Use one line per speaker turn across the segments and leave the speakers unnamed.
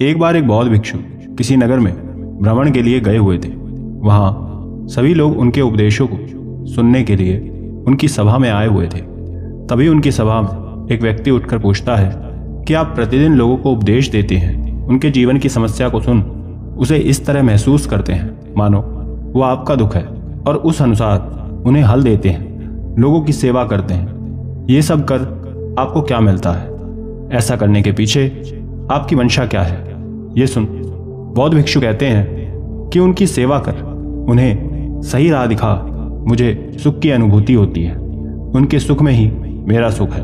एक बार एक बौद्ध भिक्षु किसी नगर में भ्रमण के लिए गए हुए थे। वहां सभी लोग उनके उपदेशों को सुनने के लिए उनकी सभा में आए हुए थे। तभी उनकी सभा में एक व्यक्ति उठकर पूछता है कि आप प्रतिदिन लोगों को उपदेश देते हैं, उनके जीवन की समस्या को सुन उसे इस तरह महसूस करते हैं मानो वो आपका दुख है और उस अनुसार उन्हें हल देते हैं, लोगों की सेवा करते हैं। ये सब कर आपको क्या मिलता है? ऐसा करने के पीछे आपकी मंशा क्या है? ये सुन बौद्ध भिक्षु कहते हैं कि उनकी सेवा कर, उन्हें सही राह दिखा, मुझे सुख की अनुभूति होती है, उनके सुख में ही मेरा सुख है।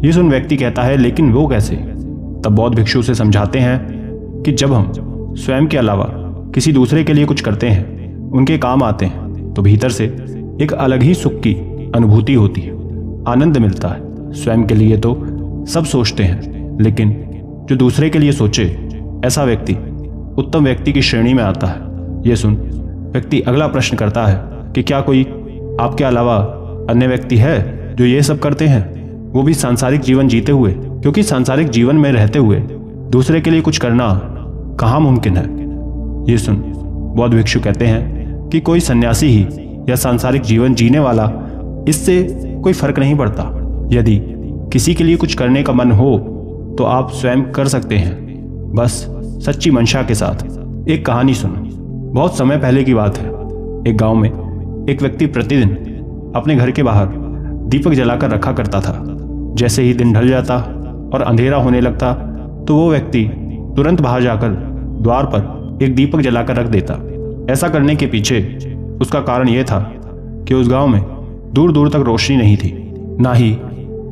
ये सुन व्यक्ति कहता है लेकिन वो कैसे? तब बौद्ध भिक्षु से समझाते हैं कि जब हम स्वयं के अलावा किसी दूसरे के लिए कुछ करते हैं, उनके काम आते हैं, तो भीतर से एक अलग ही सुख की अनुभूति होती है, आनंद मिलता है। स्वयं के लिए तो सब सोचते हैं, लेकिन जो दूसरे के लिए सोचे ऐसा व्यक्ति उत्तम व्यक्ति की श्रेणी में आता है। ये सुन व्यक्ति अगला प्रश्न करता है कि क्या कोई आपके अलावा अन्य व्यक्ति है जो ये सब करते हैं, वो भी सांसारिक जीवन जीते हुए? क्योंकि सांसारिक जीवन में रहते हुए दूसरे के लिए कुछ करना कहाँ मुमकिन है। ये सुन बौद्ध भिक्षु कहते हैं कि कोई सन्यासी ही या सांसारिक जीवन जीने वाला, इससे कोई फर्क नहीं पड़ता। यदि किसी के लिए कुछ करने का मन हो तो आप स्वयं कर सकते हैं, बस सच्ची मंशा के साथ। एक कहानी सुनो। बहुत समय पहले की बात है। एक गांव में एक व्यक्ति प्रतिदिन अपने घर के बाहर दीपक जलाकर रखा करता था। जैसे ही दिन ढल जाता और अंधेरा होने लगता तो वो व्यक्ति तुरंत बाहर जाकर द्वार पर एक दीपक जलाकर रख देता। ऐसा करने के पीछे उसका कारण यह था कि उस गांव में दूर दूर तक रोशनी नहीं थी, ना ही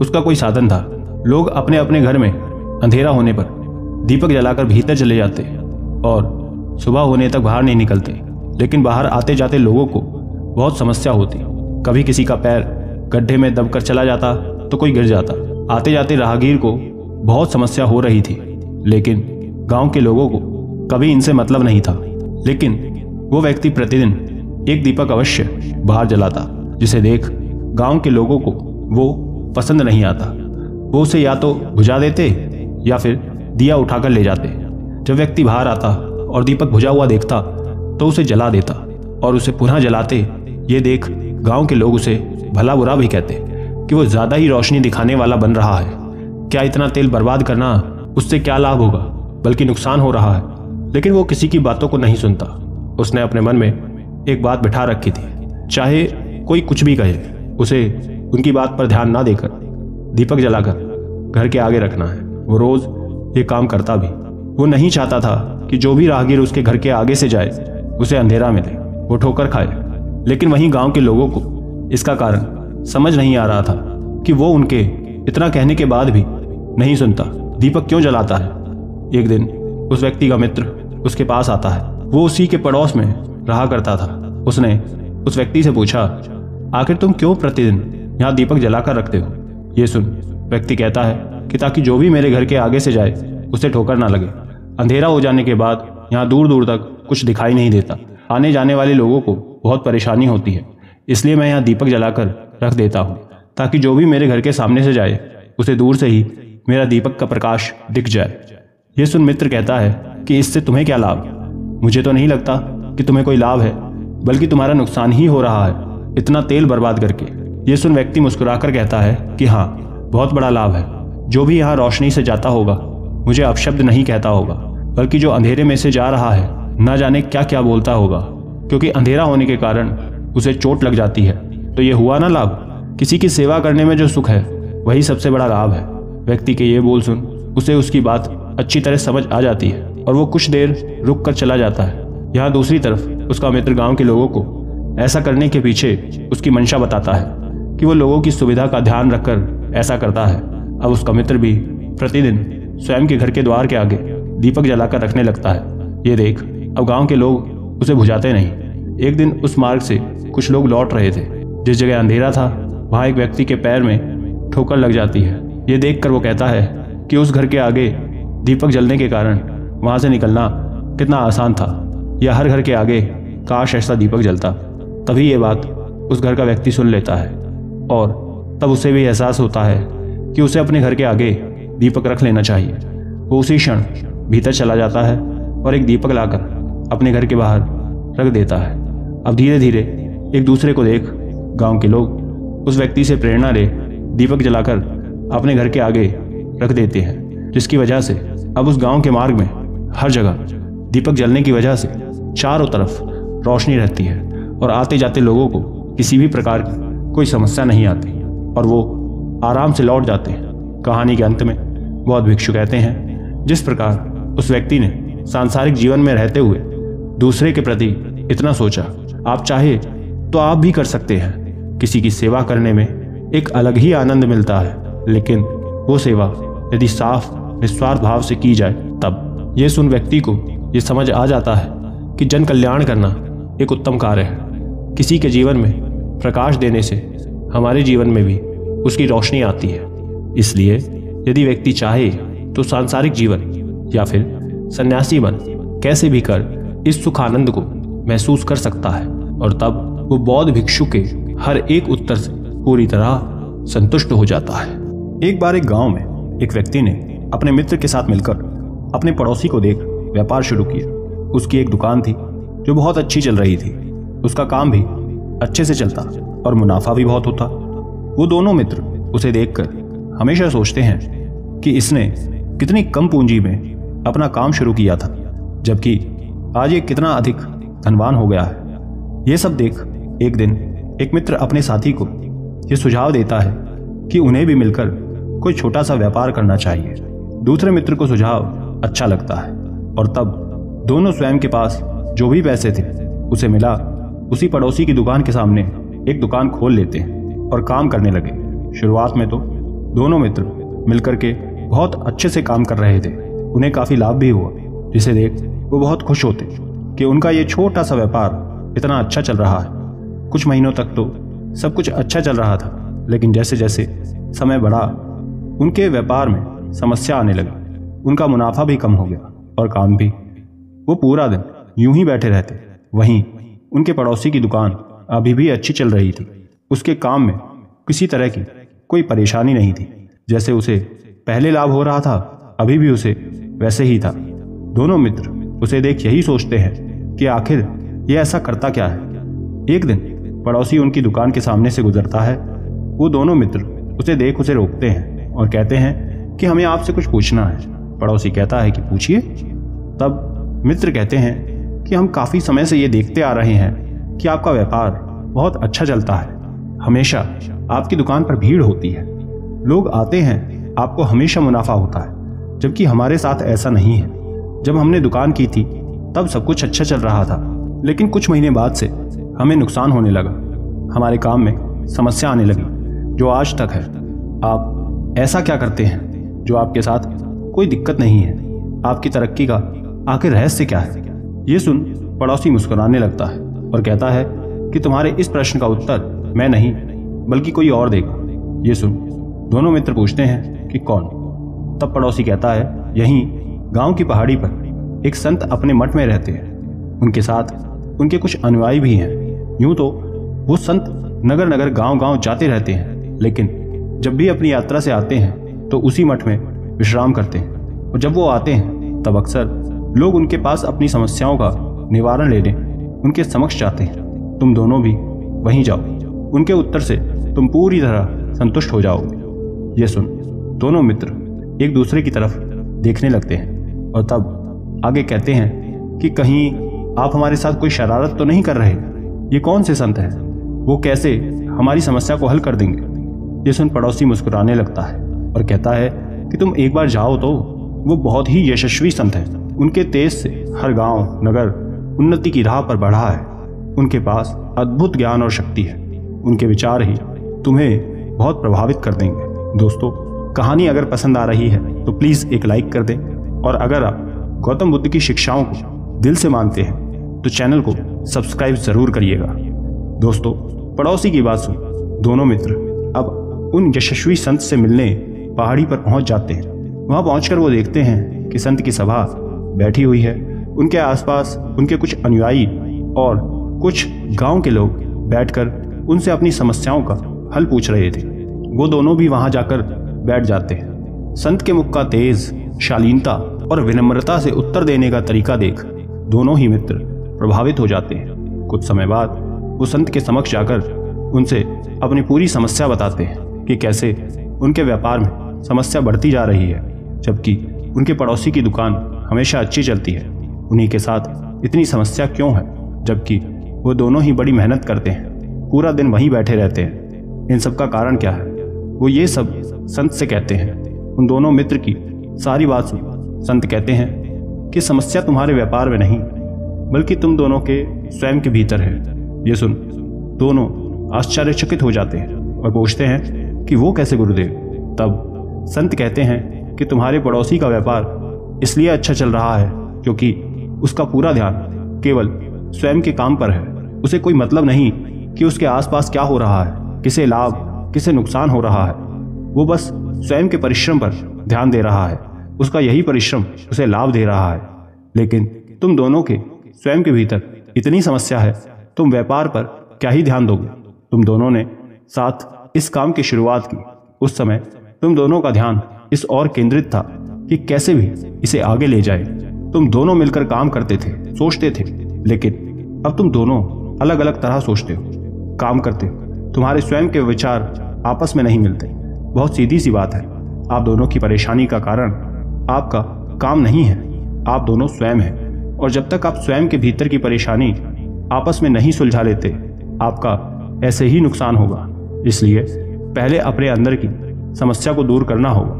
उसका कोई साधन था। लोग अपने अपने घर में अंधेरा होने पर दीपक जलाकर भीतर चले जाते और सुबह होने तक बाहर नहीं निकलते। लेकिन बाहर आते जाते लोगों को बहुत समस्या होती। कभी किसी का पैर गड्ढे में दबकर चला जाता तो कोई गिर जाता। आते जाते राहगीर को बहुत समस्या हो रही थी, लेकिन गांव के लोगों को कभी इनसे मतलब नहीं था। लेकिन वो व्यक्ति प्रतिदिन एक दीपक अवश्य बाहर जलाता, जिसे देख गांव के लोगों को वो पसंद नहीं आता। वो उसे या तो बुझा देते या फिर दिया उठाकर ले जाते। जब व्यक्ति बाहर आता और दीपक बुझा हुआ देखता तो उसे जला देता और उसे पुनः जलाते। ये देख गांव के लोग उसे भला बुरा भी कहते कि वो ज्यादा ही रोशनी दिखाने वाला बन रहा है। क्या इतना तेल बर्बाद करना, उससे क्या लाभ होगा, बल्कि नुकसान हो रहा है। लेकिन वो किसी की बातों को नहीं सुनता। उसने अपने मन में एक बात बिठा रखी थी, चाहे कोई कुछ भी कहे, उसे उनकी बात पर ध्यान ना देकर दीपक जलाकर घर के आगे रखना है। वो रोज ये काम करता भी। वो नहीं चाहता था कि जो भी राहगीर उसके घर के आगे से जाए उसे अंधेरा मिले, वो ठोकर खाए। लेकिन वहीं गांव के लोगों को इसका कारण समझ नहीं आ रहा था कि वो उनके इतना कहने के बाद भी नहीं सुनता, दीपक क्यों जलाता है। एक दिन उस व्यक्ति का मित्र उसके पास आता है। वो उसी के पड़ोस में रहा करता था। उसने उस व्यक्ति से पूछा, आखिर तुम क्यों प्रतिदिन यहाँ दीपक जलाकर रखते हो? ये सुन व्यक्ति कहता है कि ताकि जो भी मेरे घर के आगे से जाए उसे ठोकर ना लगे। अंधेरा हो जाने के बाद यहाँ दूर दूर तक कुछ दिखाई नहीं देता। आने जाने वाले लोगों को बहुत परेशानी होती है, इसलिए मैं यहाँ दीपक जलाकर रख देता हूँ, ताकि जो भी मेरे घर के सामने से जाए उसे दूर से ही मेरा दीपक का प्रकाश दिख जाए। ये सुन मित्र कहता है कि इससे तुम्हें क्या लाभ? मुझे तो नहीं लगता कि तुम्हें कोई लाभ है, बल्कि तुम्हारा नुकसान ही हो रहा है इतना तेल बर्बाद करके। ये सुन व्यक्ति मुस्कुराकर कहता है कि हाँ, बहुत बड़ा लाभ है। जो भी यहाँ रोशनी से जाता होगा मुझे अपशब्द नहीं कहता होगा, बल्कि जो अंधेरे में से जा रहा है ना जाने क्या क्या बोलता होगा, क्योंकि अंधेरा होने के कारण उसे चोट लग जाती है। तो ये हुआ ना लाभ। किसी की सेवा करने में जो सुख है वही सबसे बड़ा लाभ है। व्यक्ति के ये बोल सुन उसे उसकी बात अच्छी तरह समझ आ जाती है और वो कुछ देर रुक कर चला जाता है। यहाँ दूसरी तरफ उसका मित्र गांव के लोगों को ऐसा करने के पीछे उसकी मंशा बताता है कि वो लोगों की सुविधा का ध्यान रखकर ऐसा करता है। अब उसका मित्र भी प्रतिदिन स्वयं के घर के द्वार के आगे दीपक जलाकर रखने लगता है। ये देख अब गांव के लोग उसे बुझाते नहीं। एक दिन उस मार्ग से कुछ लोग लौट रहे थे। जिस जगह अंधेरा था वहां एक व्यक्ति के पैर में ठोकर लग जाती है। ये देखकर वो कहता है कि उस घर के आगे दीपक जलने के कारण वहां से निकलना कितना आसान था, या हर घर के आगे काश ऐसा दीपक जलता। तभी ये बात उस घर का व्यक्ति सुन लेता है और तब उसे भी एहसास होता है कि उसे अपने घर के आगे दीपक रख लेना चाहिए। वो उसी क्षण भीतर चला जाता है और एक दीपक लाकर अपने घर के बाहर रख देता है। अब धीरे धीरे एक दूसरे को देख गांव के लोग उस व्यक्ति से प्रेरणा ले दीपक जलाकर अपने घर के आगे रख देते हैं, जिसकी वजह से अब उस गांव के मार्ग में हर जगह दीपक जलने की वजह से चारों तरफ रोशनी रहती है और आते जाते लोगों को किसी भी प्रकार की कोई समस्या नहीं आती और वो आराम से लौट जाते हैं। कहानी के अंत में बौद्ध भिक्षु कहते हैं, जिस प्रकार उस व्यक्ति ने सांसारिक जीवन में रहते हुए दूसरे के प्रति इतना सोचा, आप चाहे तो आप भी कर सकते हैं। किसी की सेवा करने में एक अलग ही आनंद मिलता है, लेकिन वो सेवा यदि साफ निस्वार्थ भाव से की जाए तब। ये सुन व्यक्ति को ये समझ आ जाता है कि जन कल्याण करना एक उत्तम कार्य है। किसी के जीवन में प्रकाश देने से हमारे जीवन में भी उसकी रोशनी आती है। इसलिए यदि व्यक्ति चाहे तो सांसारिक जीवन या फिर सन्यासी बन कैसे भी कर इस सुख आनंद को महसूस कर सकता है और तब वो बौद्ध भिक्षु के हर एक उत्तर से पूरी तरह संतुष्ट हो जाता है। एक बार एक गांव में एक व्यक्ति ने अपने मित्र के साथ मिलकर अपने पड़ोसी को देख व्यापार शुरू किया। उसकी एक दुकान थी जो बहुत अच्छी चल रही थी। उसका काम भी अच्छे से चलता और मुनाफा भी बहुत होता। वो दोनों मित्र उसे देखकर हमेशा सोचते हैं कि इसने कितनी कम पूंजी में अपना काम शुरू किया था, जबकि आज ये कितना अधिक धनवान हो गया है। ये सब देख एक दिन एक मित्र अपने साथी को ये सुझाव देता है कि उन्हें भी मिलकर कोई छोटा सा व्यापार करना चाहिए। दूसरे मित्र को सुझाव अच्छा लगता है और तब दोनों स्वयं के पास जो भी पैसे थे उसे मिला उसी पड़ोसी की दुकान के सामने एक दुकान खोल लेते हैं और काम करने लगे। शुरुआत में तो दोनों मित्र मिलकर के बहुत अच्छे से काम कर रहे थे। उन्हें काफी लाभ भी हुआ, जिसे देख वो बहुत खुश होते कि उनका ये छोटा सा व्यापार इतना अच्छा चल रहा है। कुछ महीनों तक तो सब कुछ अच्छा चल रहा था, लेकिन जैसे जैसे समय बढ़ा उनके व्यापार में समस्या आने लगी। उनका मुनाफा भी कम हो गया और काम भी। वो पूरा दिन यूं ही बैठे रहते। वहीं उनके पड़ोसी की दुकान अभी भी अच्छी चल रही थी। उसके काम में किसी तरह की कोई परेशानी नहीं थी। जैसे उसे पहले लाभ हो रहा था अभी भी उसे वैसे ही था। दोनों मित्र उसे देख यही सोचते हैं कि आखिर ये ऐसा करता क्या है। एक दिन पड़ोसी उनकी दुकान के सामने से गुजरता है। वो दोनों मित्र उसे देख उसे रोकते हैं और कहते हैं कि हमें आपसे कुछ पूछना है। पड़ोसी कहता है कि पूछिए। तब मित्र कहते हैं कि हम काफी समय से ये देखते आ रहे हैं कि आपका व्यापार बहुत अच्छा चलता है। हमेशा आपकी दुकान पर भीड़ होती है, लोग आते हैं, आपको हमेशा मुनाफा होता है, जबकि हमारे साथ ऐसा नहीं है। जब हमने दुकान की थी तब सब कुछ अच्छा चल रहा था, लेकिन कुछ महीने बाद से हमें नुकसान होने लगा। हमारे काम में समस्या आने लगी जो आज तक है। आप ऐसा क्या करते हैं जो आपके साथ कोई दिक्कत नहीं है? आपकी तरक्की का आखिर रहस्य क्या है? ये सुन पड़ोसी मुस्कुराने लगता है और कहता है कि तुम्हारे इस प्रश्न का उत्तर मैं नहीं बल्कि कोई और देगा। ये सुन दोनों मित्र पूछते हैं कि कौन? तब पड़ोसी कहता है, यहीं गांव की पहाड़ी पर एक संत अपने मठ में रहते हैं। उनके साथ उनके कुछ अनुयायी भी हैं। यूं तो वो संत नगर नगर गांव गांव जाते रहते हैं, लेकिन जब भी अपनी यात्रा से आते हैं तो उसी मठ में विश्राम करते हैं। और जब वो आते हैं तब अक्सर लोग उनके पास अपनी समस्याओं का निवारण लेने उनके समक्ष जाते हैं। तुम दोनों भी वहीं जाओ, उनके उत्तर से तुम पूरी तरह संतुष्ट हो जाओगे। ये सुन दोनों मित्र एक दूसरे की तरफ देखने लगते हैं और तब आगे कहते हैं कि कहीं आप हमारे साथ कोई शरारत तो नहीं कर रहे? ये कौन से संत हैं? वो कैसे हमारी समस्या को हल कर देंगे? ये सुन पड़ोसी मुस्कुराने लगता है और कहता है कि तुम एक बार जाओ तो। वो बहुत ही यशस्वी संत हैं। उनके तेज से हर गांव नगर उन्नति की राह पर बढ़ा है। उनके पास अद्भुत ज्ञान और शक्ति है। उनके विचार ही तुम्हें बहुत प्रभावित कर देंगे। दोस्तों, कहानी अगर पसंद आ रही है तो प्लीज एक लाइक कर दें, और अगर आप गौतम बुद्ध की शिक्षाओं को दिल से मानते हैं तो चैनल को सब्सक्राइब जरूर करिएगा। दोस्तों, पड़ोसी की बात सुन दोनों मित्र अब उन यशस्वी संत से मिलने पहाड़ी पर पहुंच जाते हैं। वहां पहुंचकर वो देखते हैं कि संत की सभा बैठी हुई है। उनके आसपास उनके कुछ अनुयायी और कुछ गांव के लोग बैठकर उनसे अपनी समस्याओं का हल पूछ रहे थे। वो दोनों भी वहां जाकर बैठ जाते हैं। संत के मुख का तेज, शालीनता और विनम्रता से उत्तर देने का तरीका देख दोनों ही मित्र प्रभावित हो जाते हैं। कुछ समय बाद वो संत के समक्ष जाकर उनसे अपनी पूरी समस्या बताते हैं कि कैसे उनके व्यापार में समस्या बढ़ती जा रही है, जबकि उनके पड़ोसी की दुकान हमेशा अच्छी चलती है। उन्हीं के साथ इतनी समस्या क्यों है, जबकि वो दोनों ही बड़ी मेहनत करते हैं, पूरा दिन वहीं बैठे रहते हैं। इन सब का कारण क्या है? वो ये सब संत से कहते हैं। उन दोनों मित्र की सारी बात सुन संत कहते हैं कि समस्या तुम्हारे व्यापार में नहीं, बल्कि तुम दोनों के स्वयं के भीतर है। ये सुन दोनों आश्चर्यचकित हो जाते हैं और पूछते हैं कि वो कैसे गुरुदेव? तब संत कहते हैं कि तुम्हारे पड़ोसी का व्यापार इसलिए अच्छा चल रहा है क्योंकि उसका पूरा ध्यान केवल स्वयं के काम पर है। उसे कोई मतलब नहीं कि उसके आसपास क्या हो रहा है, किसे लाभ किसे नुकसान हो रहा है। वो बस स्वयं के परिश्रम पर ध्यान दे रहा है। उसका यही परिश्रम उसे लाभ दे रहा है। लेकिन तुम दोनों के स्वयं के भीतर इतनी समस्या है, तुम व्यापार पर क्या ही ध्यान दोगे? तुम दोनों ने साथ इस काम की शुरुआत की। उस समय तुम दोनों का ध्यान इस ओर केंद्रित था कि कैसे भी इसे आगे ले जाए। तुम दोनों मिलकर काम करते थे, सोचते थे, लेकिन अब तुम दोनों अलग अलग तरह सोचते हो, काम करते हो। तुम्हारे स्वयं के विचार आपस में नहीं मिलते। बहुत सीधी सी बात है, आप दोनों की परेशानी का कारण आपका काम नहीं है, आप दोनों स्वयं हैं। और जब तक आप स्वयं के भीतर की परेशानी आपस में नहीं सुलझा लेते, आपका ऐसे ही नुकसान होगा। इसलिए पहले अपने अंदर की समस्या को दूर करना होगा,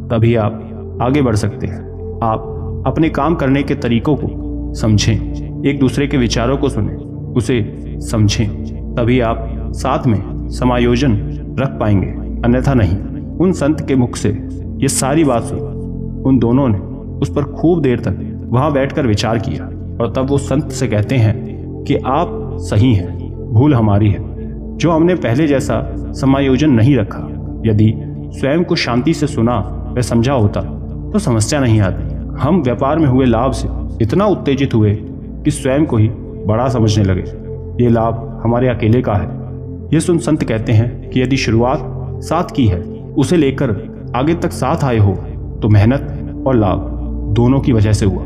तभी आप आगे बढ़ सकते हैं। आप अपने काम करने के तरीकों को समझें, एक दूसरे के विचारों को सुनें, उसे समझें, तभी आप साथ में समायोजन रख पाएंगे, अन्यथा नहीं। उन संत के मुख से ये सारी बात सुन उन दोनों ने उस पर खूब देर तक वहां बैठकर विचार किया और तब वो संत से कहते हैं कि आप सही हैं, भूल हमारी है जो हमने पहले जैसा समायोजन नहीं रखा। यदि स्वयं को शांति से सुना व समझा होता तो समस्या नहीं आती। हम व्यापार में हुए लाभ से इतना उत्तेजित हुए कि स्वयं को ही बड़ा समझने लगे। ये लाभ हमारे अकेले का है। ये सुन संत कहते हैं कि यदि शुरुआत साथ की है, उसे लेकर आगे तक साथ आए हो, तो मेहनत और लाभ दोनों की वजह से हुआ।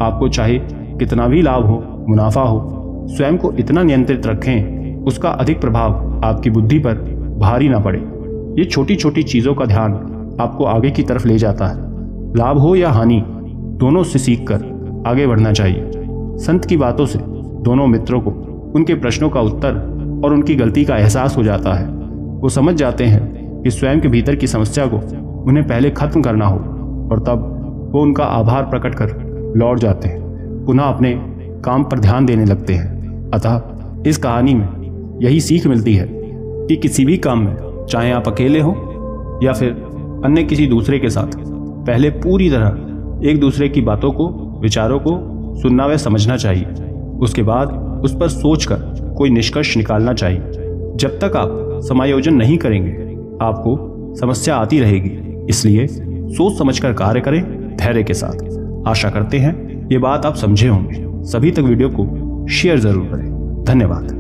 आपको चाहे कितना भी लाभ हो, मुनाफा हो, स्वयं को इतना नियंत्रित रखें उसका अधिक प्रभाव आपकी बुद्धि पर भारी ना पड़े। ये छोटी छोटी चीजों का ध्यान आपको आगे की तरफ ले जाता है। लाभ हो या हानि, दोनों से सीखकर आगे बढ़ना चाहिए। संत की बातों से दोनों मित्रों को उनके प्रश्नों का उत्तर और उनकी गलती का एहसास हो जाता है। वो समझ जाते हैं कि स्वयं के भीतर की समस्या को उन्हें पहले खत्म करना हो, और तब वो उनका आभार प्रकट कर लौट जाते हैं, पुनः अपने काम पर ध्यान देने लगते हैं। अतः इस कहानी में यही सीख मिलती है कि किसी भी काम में, चाहे आप अकेले हो या फिर अन्य किसी दूसरे के साथ, पहले पूरी तरह एक दूसरे की बातों को, विचारों को सुनना व समझना चाहिए। उसके बाद उस पर सोचकर कोई निष्कर्ष निकालना चाहिए। जब तक आप समायोजन नहीं करेंगे, आपको समस्या आती रहेगी। इसलिए सोच समझकर कार्य करें, धैर्य के साथ। आशा करते हैं ये बात आप समझे होंगे। सभी तक वीडियो को शेयर जरूर करें। धन्यवाद।